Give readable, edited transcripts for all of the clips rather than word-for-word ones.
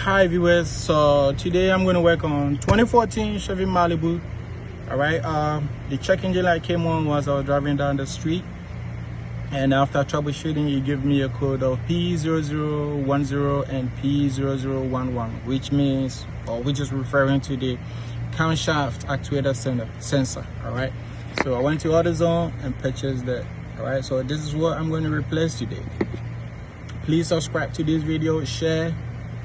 Hi viewers, so today I'm going to work on 2014 Chevy Malibu. All right, the check engine light came on once I was driving down the street, and after troubleshooting it gave me a code of P0010 and P0011, which means, or which is referring to the camshaft actuator sensor. All right, so I went to AutoZone and purchased that. All right, so this is what I'm going to replace today. Please subscribe to this video, share,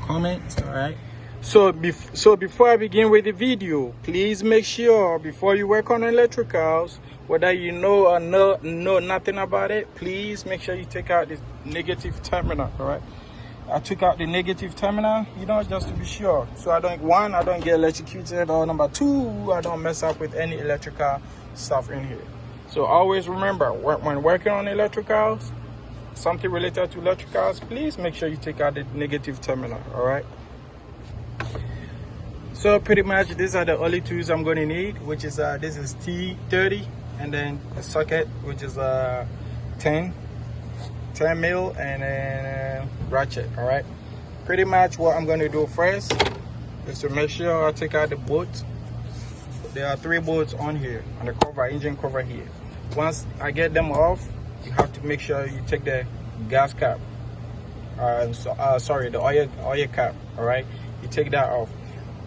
comment. All right, so before I begin with the video, please make sure before you work on electricals, whether you know or know nothing about it, please make sure you take out the negative terminal. All right, I took out the negative terminal, just to be sure, so I don't get electrocuted, or number two, I don't mess up with any electrical stuff in here. So always remember, when working on electricals, something related to electricals, please make sure you take out the negative terminal. All right, so pretty much these are the only tools I'm going to need, which is this is T30, and then a socket, which is 10 mil, and then ratchet. All right, pretty much what I'm going to do first is to make sure I take out the bolts. There are 3 bolts on here, on the cover, engine cover here. Once I get them off, you have to make sure you take the gas cap, sorry, the oil cap. All right, you take that off.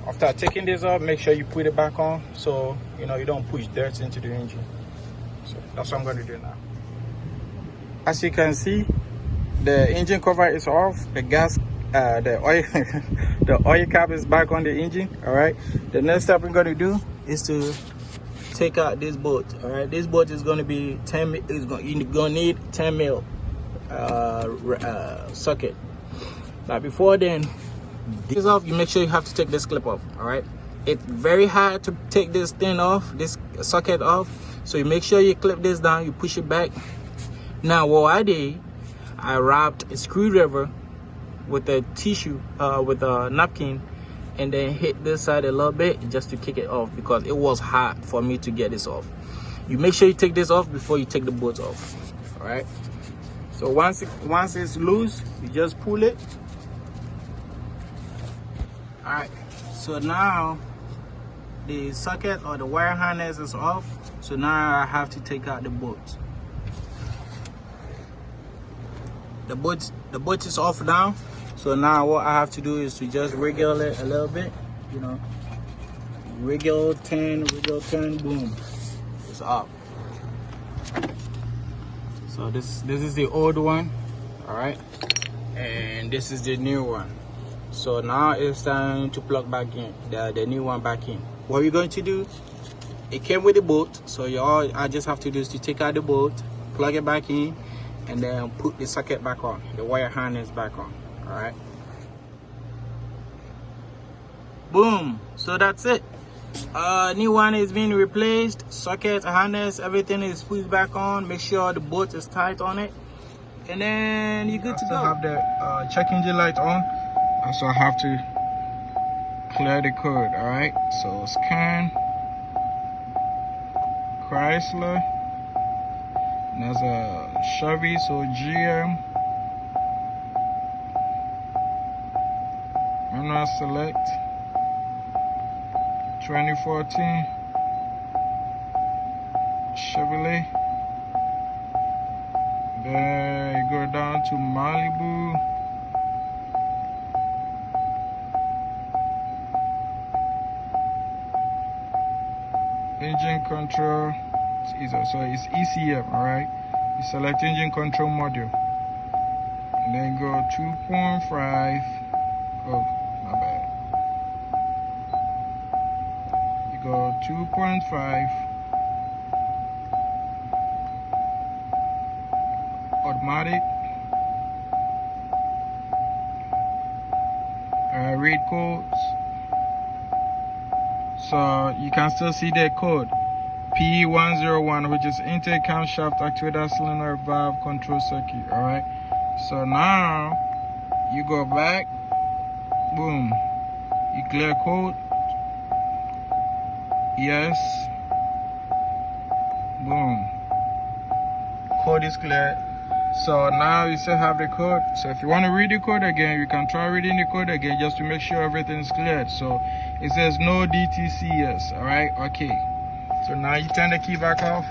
After taking this off, make sure you put it back on, so you don't push dirt into the engine. So that's what I'm going to do now. As you can see, the engine cover is off, the gas the oil the oil cap is back on the engine. All right, the next step we're going to do is to take out this bolt. All right, this bolt is going to be 10 mil. You're going to need 10 mil socket. Now before then, this off, you make sure you have to take this clip off. All right, it's very hard to take this thing off, this socket off, so you make sure you clip this down, you push it back. Now what I did, I wrapped a screwdriver with a tissue, with a napkin, and then hit this side a little bit just to kick it off, because it was hard for me to get this off. You make sure you take this off before you take the bolts off. All right, so once it's loose, you just pull it. All right, so now the socket or the wire harness is off, so now I have to take out the bolts. The bolt is off now. So now what I have to do is to just wriggle it a little bit, wriggle, turn, boom, it's up. So this is the old one, all right, and this is the new one. So now it's time to plug back in the new one back in. What we're going to do, it came with the bolt, so all I just have to do is to take out the bolt, plug it back in, and then put the socket back on, the wire harness back on. All right, boom. So that's it. New one is being replaced, socket, harness, everything is put back on. Make sure the bolt is tight on it, and then you're good to go. I have the check engine light on, so I have to clear the code. All right, so scan Chrysler, and there's a Chevy, so GM. I'm not select 2014 Chevrolet. Then you go down to Malibu. Engine control, so it's ECM. All right, you select engine control module, and then go 2.5. Oh, my bad. You go 2.5 automatic. Read codes. So you can still see the code P101, which is intake camshaft actuator cylinder valve control circuit. All right, so now you go back, boom, you clear code, yes, boom, code is clear. So now you still have the code. So if you want to read the code again, you can try reading the code again just to make sure everything's cleared. So it says no DTCS. All right, okay. So now you turn the key back off.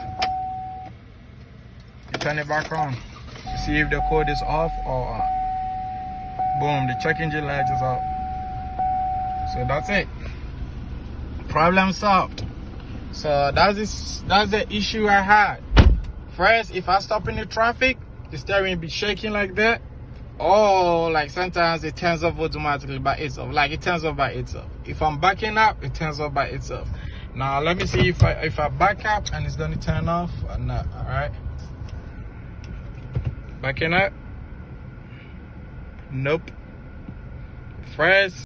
You turn it back on to see if the code is off or on. Boom, the check engine light is off. So that's it. Problem solved. So that's the issue I had. First, if I stop in the traffic, the steering be shaking like that, or like sometimes it turns off automatically by itself. Like it turns off by itself. If I'm backing up, it turns off by itself. Now let me see if I back up and it's gonna turn off or not. All right, backing up. Nope. First.